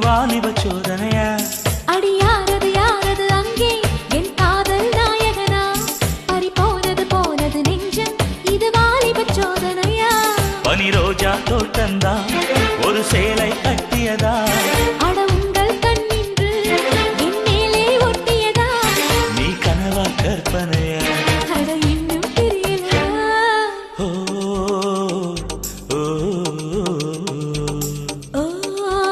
வாலிப சோதனையா? அடி யாரது யாரது அங்கே என் காதல் நாயகனா? பறி போனது போனது நெஞ்சம், இது வாலிப சோதனையா? பனி ரோஜா தோட்டந்தா ஒரு சேலை கட்ட